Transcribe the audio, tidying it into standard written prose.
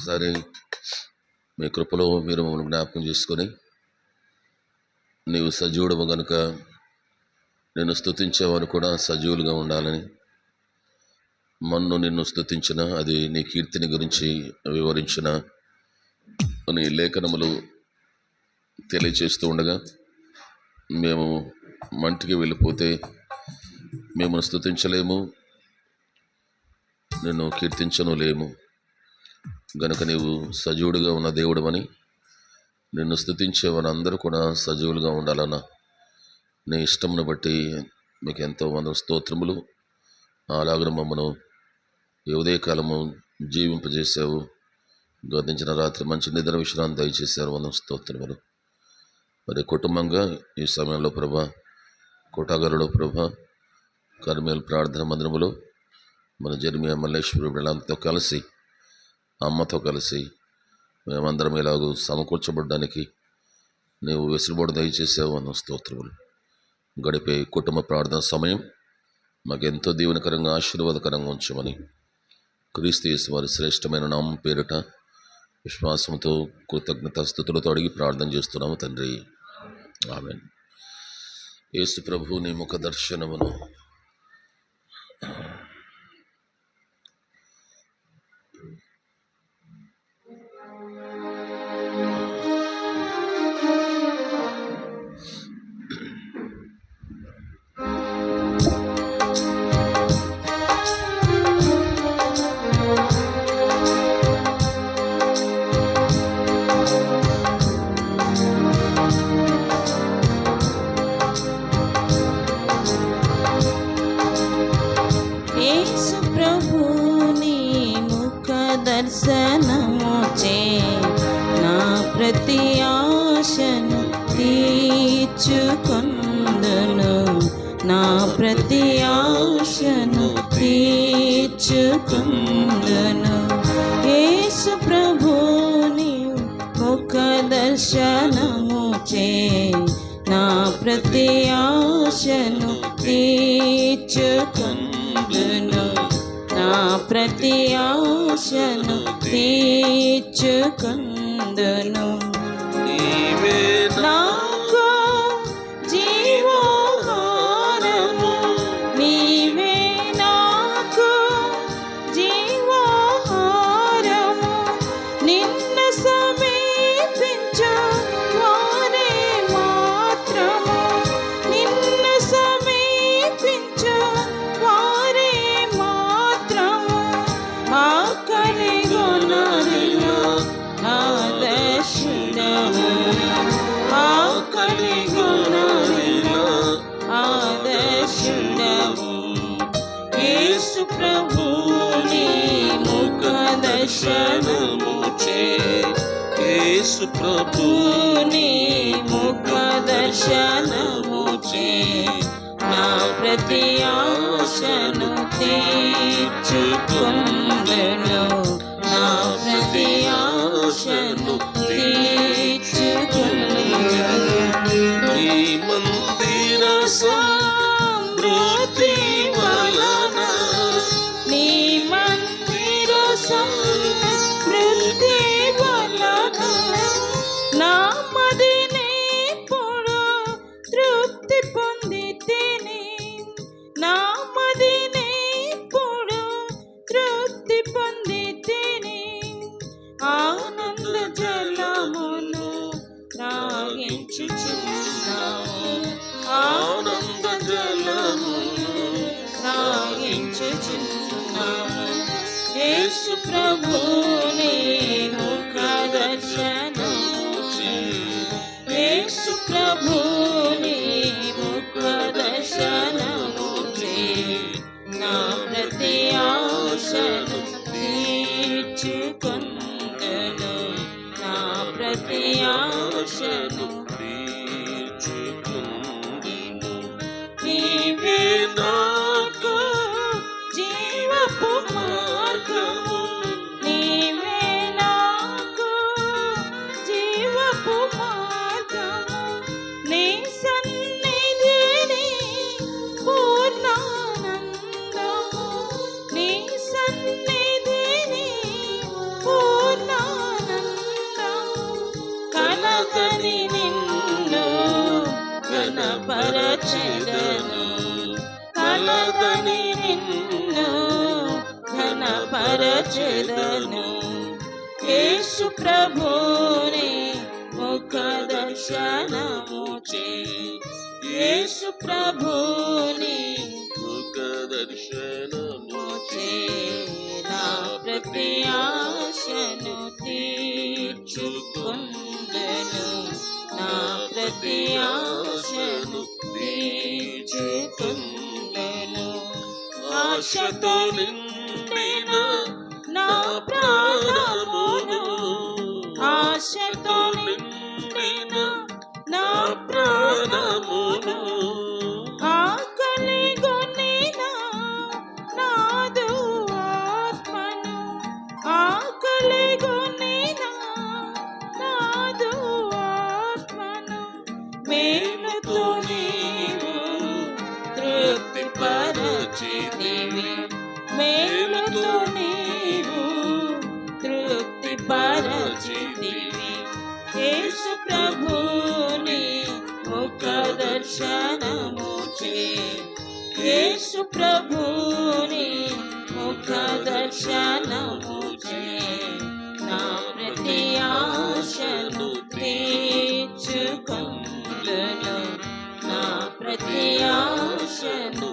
సరే, మీ కృపలో మీరు మమ్మల్ని జ్ఞాపకం చేసుకొని, నీవు సజీవుడము గనుక నిన్ను స్తుతించేవారు కూడా సజీవులుగా ఉండాలని, మన్ను నిన్ను స్తుతించిన అది నీ కీర్తిని గురించి వివరించిన నీ లేఖనములు తెలియచేస్తూ ఉండగా, మేము మంటికి వెళ్ళిపోతే మేము స్తుతించలేము, నిన్ను కీర్తించను లేము గనుక నీవు సజీవుడిగా ఉన్న దేవుడమని, నిన్ను స్తుతించేవారు అందరూ కూడా సజీవులుగా ఉండాలన్నా నీ ఇష్టమును బట్టి మీకు ఎంతో వందల స్తోత్రములు. అలాగను మమ్మను ఈ ఉదయకాలము జీవింపజేశావు, గతించిన రాత్రి మంచి నిద్ర విశ్రాంతి దయచేశారు, వందల స్తోత్రములు. మరి కుటుంబంగా ఈ సమయంలో ప్రభా, కోటాగారులో ప్రభా, కర్మేల్ ప్రార్థన మందిరములో మన జర్మియా మల్లేశ్వరి బిడ్డలంతో కలిసి, అమ్మతో కలిసి మేమందరం ఇలాగూ సమకూర్చబడ్డానికి నీవు వెసులుబాటు దయచేసావు, అన్న స్తోత్రములు. గడిపే కుటుంబ ప్రార్థన సమయం మాకెంతో దీవెనకరంగా ఆశీర్వాదకరంగా ఉంచమని క్రీస్తు యేసు వారి శ్రేష్టమైన నామం పేరిట విశ్వాసంతో కృతజ్ఞత స్తుతులతో అడిగి ప్రార్థన చేస్తున్నాము తండ్రి, ఆమేన్. యేసు ప్రభు నీ ముఖ దర్శనమును దర్శనముచే నా ప్రతి ఆశను తీర్చుకొందును, నా ప్రతి ఆశను తీర్చుకొందును. యేసు ప్రభుని ముఖ దర్శనముచే నా ప్రతి ఆశను తీర్చుకొందును, నా ప్రతి ఆశను తీర్చుకొందును. నీవే నాకు జీవాహారము, నీవే నాకు జీవాహారము. నిన్ను సమీపించు వారే మాత్రము, నిన్ను సమీపించు వారే మాత్రము ఆకలిగొనరిలో ఆదర్శుడము, ఆకలిగొనరిలో ఆదర్శుడము. యేసు ప్రభుని ముఖ దర్శనముచే, యేసు ప్రభుని ముఖ దర్శనముచే నా ప్రతి ఆశను తీర్చుకొందును, నా ప్రతి ఆశను తీర్చుకొందును. నీ మందిర సమృద్ధి వలన, నీ మందిర సమృద్ధి వలన నా మదినేప్పుడు తృప్తి పొందితిని, నా మదినేప్పుడు తృప్తి పొందితిని. ఆనంద జలమును త్రాగించుచున్నాము, ఆనంద జలమును త్రాగించుచున్నాము. యేసు ప్రభుని ముఖ దర్శనముచే, యేసు ప్రభుని ముఖ దర్శనముచే నా ప్రతి ఆశను తీర్చుకొందును, నా ప్రతి ఆశను తీర్చుకొందును. నీవే నాకు జీవపు మార్గము, నీవే నాకు జీవపు మార్గము. నీ సన్నిధిని పూర్ణానందము, నీ సన్నిధిని పూర్ణ ఘనపరచెదను కలదని నిన్ను ఘనపరచెదను యేసు ప్రభుని ముఖ దర్శనము చే యేసు ప్రభుని ముఖ దర్శనము చే నా ప్రతి ఆశను తీర్చుకొందెను నా ప్రతి ఆశను తీర్చుకొందెను ఆశతో నిండిన నా ప్రాణమును ఆశతో నిండిన నా ప్రాణమును ఆకలి గొనిన నాదు ఆత్మను ఆకలి గొనిన నాదు ఆత్మను మేలుతో నీవు తృప్తి పరచితివి మేలుతో నీవు తృప్తి పరచితివి యేసు ప్రభుని ముఖ దర్శనము చే యేసు ప్రభుని ముఖ దర్శనము చే నా ప్రతి ఆశను తీర్చుకొందును నా ప్రతి ఆశను